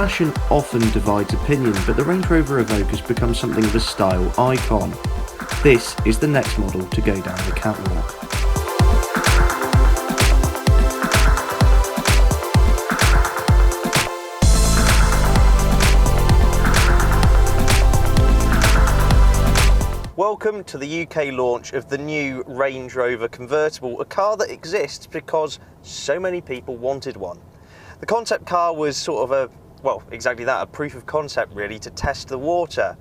Fashion often divides opinion, but the Range Rover Evoque has become something of a style icon. This is the next model to go down the catwalk. Welcome to the UK launch of the new Range Rover Convertible, a car that exists because so many people wanted one. The concept car was sort of exactly that, a proof of concept really, to test the water.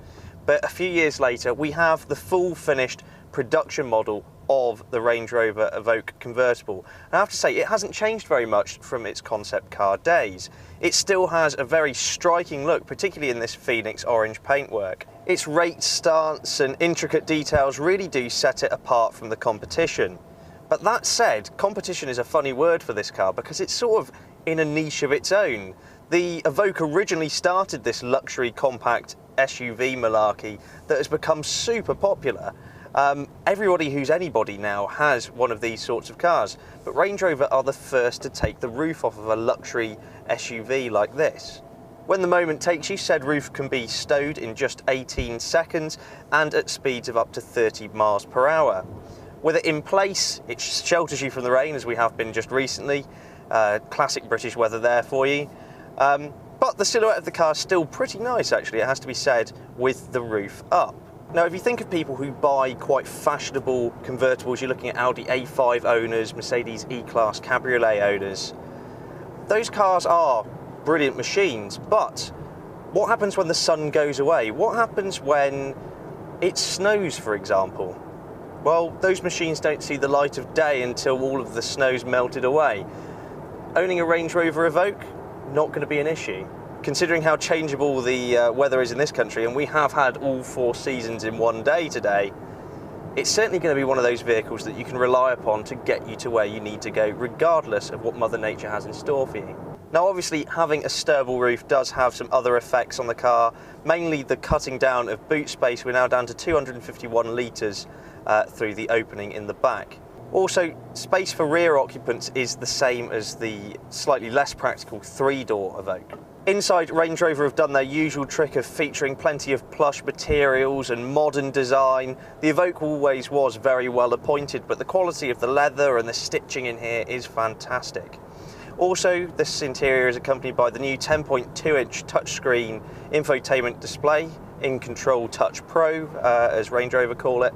But a few years later, we have the full finished production model of the Range Rover Evoque Convertible. And I have to say, it hasn't changed very much from its concept car days. It still has a very striking look, particularly in this Phenix Orange paintwork. Its rate stance and intricate details really do set it apart from the competition. But that said, competition is a funny word for this car because it's sort of in a niche of its own. The Evoque originally started this luxury compact SUV malarkey that has become super popular. Everybody who's anybody now has one of these sorts of cars, but Range Rover are the first to take the roof off of a luxury SUV like this. When the moment takes you, said roof can be stowed in just 18 seconds and at speeds of up to 30 miles per hour. With it in place, it shelters you from the rain, as we have been just recently. Classic British weather there for you. But the silhouette of the car is still pretty nice, actually, it has to be said, with the roof up. Now, if you think of people who buy quite fashionable convertibles, you're looking at Audi A5 owners, Mercedes E-Class Cabriolet owners. Those cars are brilliant machines, but what happens when the sun goes away? What happens when it snows, for example? Well, those machines don't see the light of day until all of the snow's melted away. Owning a Range Rover Evoque, not going to be an issue. Considering how changeable the weather is in this country, and we have had all 4 seasons in one day today, it's certainly going to be one of those vehicles that you can rely upon to get you to where you need to go, regardless of what Mother Nature has in store for you. Now, obviously, having a sturble roof does have some other effects on the car, mainly the cutting down of boot space. We're now down to 251 litres through the opening in the back. Also, space for rear occupants is the same as the slightly less practical 3-door Evoque. Inside, Range Rover have done their usual trick of featuring plenty of plush materials and modern design. The Evoque always was very well appointed, but the quality of the leather and the stitching in here is fantastic. Also, this interior is accompanied by the new 10.2-inch touchscreen infotainment display, InControl Touch Pro, as Range Rover call it.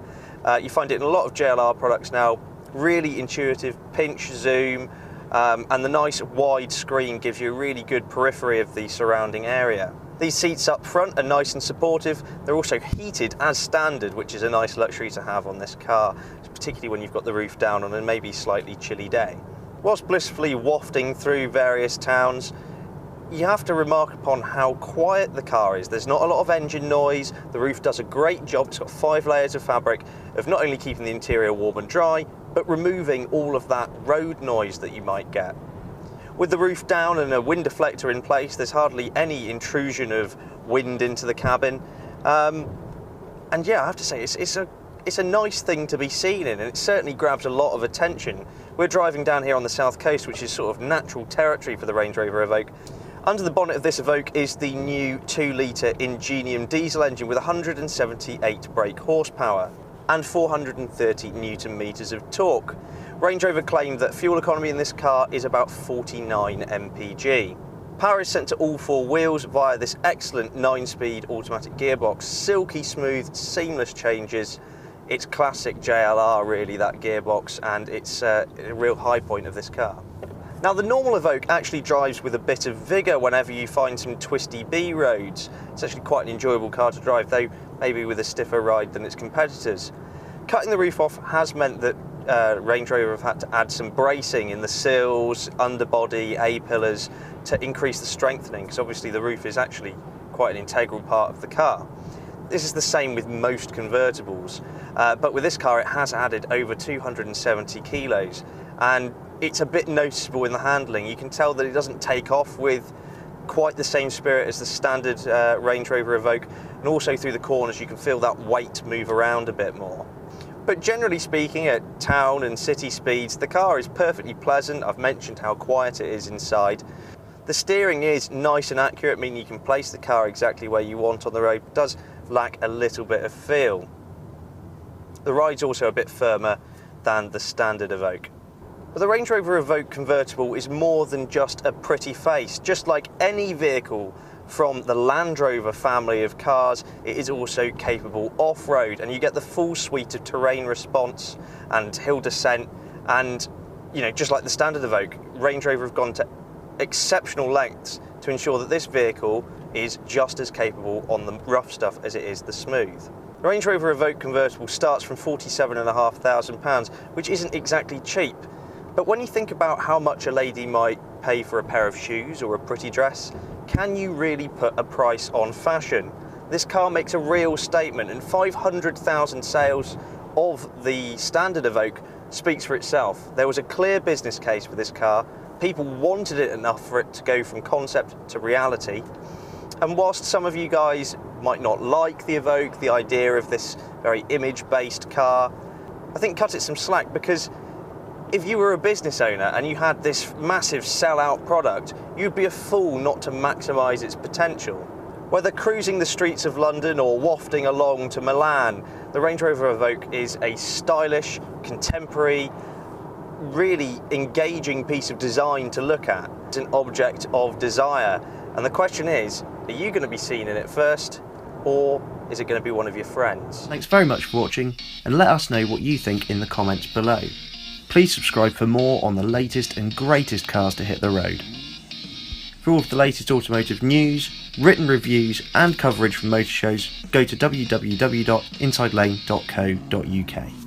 You find it in a lot of JLR products now. Really intuitive pinch zoom, and the nice wide screen gives you a really good periphery of the surrounding area. These seats up front are nice and supportive. They're also heated as standard, which is a nice luxury to have on this car, particularly when you've got the roof down on a maybe slightly chilly day. Whilst blissfully wafting through various towns, you have to remark upon how quiet the car is. There's not a lot of engine noise. The roof does a great job. It's got 5 layers of fabric of not only keeping the interior warm and dry, but removing all of that road noise that you might get. With the roof down and a wind deflector in place, there's hardly any intrusion of wind into the cabin. And yeah, I have to say, it's a nice thing to be seen in, and it certainly grabs a lot of attention. We're driving down here on the south coast, which is sort of natural territory for the Range Rover Evoque. Under the bonnet of this Evoque is the new 2-litre ingenium diesel engine with 178 brake horsepower and 430 newton meters of torque. Range Rover claimed that fuel economy in this car is about 49 mpg. Power is sent to all 4 wheels via this excellent 9-speed automatic gearbox. Silky smooth, seamless changes. It's classic JLR really, that gearbox, and it's a real high point of this car. Now, the normal Evoque actually drives with a bit of vigour whenever you find some twisty B roads. It's actually quite an enjoyable car to drive, though maybe with a stiffer ride than its competitors. Cutting the roof off has meant that Range Rover have had to add some bracing in the sills, underbody, A-pillars to increase the strengthening, because obviously the roof is actually quite an integral part of the car. This is the same with most convertibles, but with this car it has added over 270 kilos, and it's a bit noticeable in the handling. You can tell that it doesn't take off with quite the same spirit as the standard Range Rover Evoque, and also through the corners you can feel that weight move around a bit more. But generally speaking, at town and city speeds, the car is perfectly pleasant. I've mentioned how quiet it is inside. The steering is nice and accurate, meaning you can place the car exactly where you want on the road. It does lack a little bit of feel. The ride's also a bit firmer than the standard Evoque. But the Range Rover Evoque Convertible is more than just a pretty face. Just like any vehicle from the Land Rover family of cars, it is also capable off-road, and you get the full suite of terrain response and hill descent. And you know, just like the standard Evoque, Range Rover have gone to exceptional lengths to ensure that this vehicle is just as capable on the rough stuff as it is the smooth. The Range Rover Evoque Convertible starts from £47,500, which isn't exactly cheap. But when you think about how much a lady might pay for a pair of shoes or a pretty dress, can you really put a price on fashion? This car makes a real statement, and 500,000 sales of the standard Evoque speaks for itself. There was a clear business case for this car. People wanted it enough for it to go from concept to reality. And whilst some of you guys might not like the Evoque, the idea of this very image-based car, I think cut it some slack, because if you were a business owner and you had this massive sell-out product, you'd be a fool not to maximise its potential. Whether cruising the streets of London or wafting along to Milan, the Range Rover Evoque is a stylish, contemporary, really engaging piece of design to look at. It's an object of desire. And the question is, are you going to be seen in it first, or is it going to be one of your friends? Thanks very much for watching, and let us know what you think in the comments below. Please subscribe for more on the latest and greatest cars to hit the road. For all of the latest automotive news, written reviews and coverage from motor shows, go to www.insidelane.co.uk.